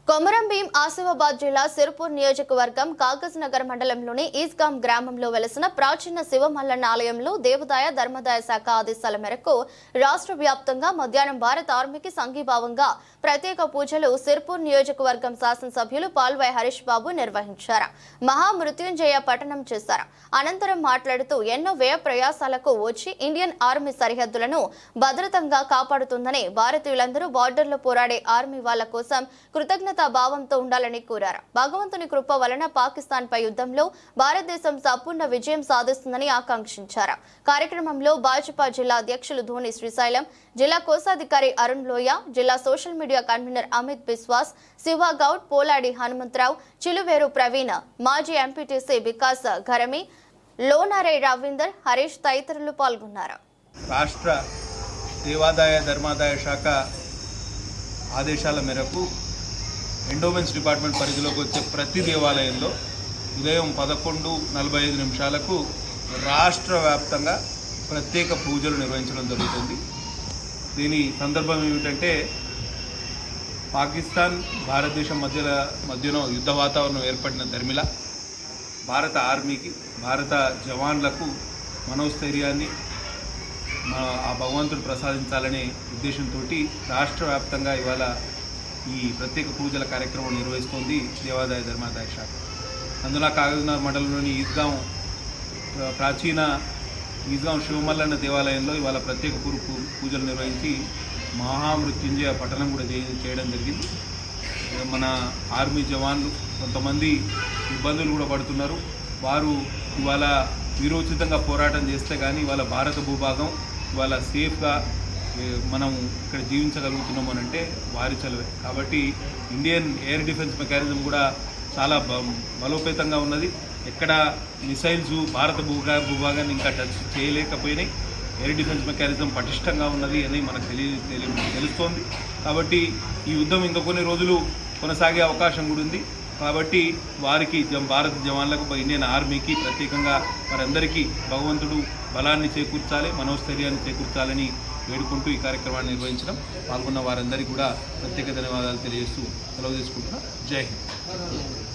కొమరం భీం ఆసిఫాబాద్ జిల్లా సిర్పూర్ నియోజకవర్గం కాగజ్ నగర్ మండలంలోని ఈస్గాం గ్రామంలో వెలసిన ప్రాచీన శివమల్లన్న ఆలయంలో దేవాదాయ ధర్మాదాయ శాఖ ఆదేశాల మేరకు రాష్ట్ర వ్యాప్తంగా మధ్యాహ్నం భారత ఆర్మీకి సంఘీభావంగా ప్రత్యేక పూజలు సిర్పూర్ నియోజకవర్గం శాసనసభ్యులు పాల్వై హరీష్ బాబు నిర్వహించారు. మహామృత్యుంజయ పఠనం చేశారు. అనంతరం మాట్లాడుతూ ఎన్నో వ్యయ ప్రయాసాలకు వచ్చి ఇండియన్ ఆర్మీ సరిహద్దులను భద్రతంగా కాపాడుతుందని, భారతీయులందరూ బార్డర్లో పోరాడే ఆర్మీ వాళ్ల కోసం కృతజ్ఞత భావంతో ఉండాలని కోరారు. భగవంతుని కృప వలన పాకిస్తాన్ పై యుద్ధంలో భారతదేశం సంపూర్ణ విజయం సాధిస్తుందని ఆకాంక్షించారు. కార్యక్రమంలో భాజపా జిల్లా అధ్యక్షులు ధోని శ్రీశైలం, జిల్లా కోశాధికారి అరుణ్ లోయ, జిల్లా social media convener Amit Biswas, Shiva Goud, Poladi Hanumantharao, Chiluveru Praveen, మాజీ ఎంపీటీసీ వికాస్ ఘరమి, లోనారే రవీందర్, హరీష్ తదితరులు పాల్గొన్నారు. రాష్ట్ర దేవాదాయ ధర్మాదాయ శాఖ ఆదేశాల మేరకు ఎండోమెంట్స్ డిపార్ట్మెంట్ పరిధిలోకి వచ్చే ప్రతి దేవాలయంలో ఉదయం 11:45 రాష్ట్ర వ్యాప్తంగా ప్రత్యేక పూజలు నిర్వహించడం జరుగుతుంది. దీని సందర్భం ఏమిటంటే, పాకిస్తాన్ భారతదేశం మధ్యలో యుద్ధ వాతావరణం ఏర్పడిన ధర్మిల భారత ఆర్మీకి, భారత జవాన్లకు మనోస్థైర్యాన్ని ఆ భగవంతుడు ప్రసాదించాలనే ఉద్దేశంతో రాష్ట్ర వ్యాప్తంగా ఇవాళ ఈ ప్రత్యేక పూజల కార్యక్రమం నిర్వహిస్తోంది దేవాదాయ ధర్మాదాయ శాఖ. అందులో కాగజ్ నగర్ మండలంలోని ప్రాచీన ఈస్గాం శివమల్లన్న దేవాలయంలో ఇవాళ ప్రత్యేక పూజలు నిర్వహించి మహామృత్యుంజయ పఠనం కూడా చేయడం జరిగింది. మన ఆర్మీ జవాన్లు కొంతమంది ఇబ్బందులు కూడా పడుతున్నారు. వారు ఇవాళ వీరోచితంగా పోరాటం చేస్తే కానీ ఇవాళ భారత భూభాగం ఇవాళ సేఫ్గా మనం ఇక్కడ జీవించగలుగుతున్నాము అని అంటే వారి చలవే. కాబట్టి ఇండియన్ ఎయిర్ డిఫెన్స్ మెకానిజం కూడా చాలా బలోపేతంగా ఉన్నది. ఎక్కడ మిసైల్స్ భారత భూభాగాన్ని ఇంకా టచ్ చేయలేకపోయినాయి. ఎయిర్ డిఫెన్స్ మెకానిజం పటిష్టంగా ఉన్నది అని మనకు తెలుస్తోంది. కాబట్టి ఈ యుద్ధం ఇంకా కొన్ని రోజులు కొనసాగే అవకాశం కూడా ఉంది. కాబట్టి వారికి భారత జవాన్లకు, ఇండియన్ ఆర్మీకి ప్రత్యేకంగా వారందరికీ భగవంతుడు బలాన్ని చేకూర్చాలి, మనోస్థైర్యాన్ని చేకూర్చాలని వేడుకుంటూ ఈ కార్యక్రమాన్ని నిర్వహించడం, పాల్గొన్న వారందరికీ కూడా ప్రత్యేక ధన్యవాదాలు తెలియజేస్తూ సెలవు తీసుకుంటున్నా. జై హింద్.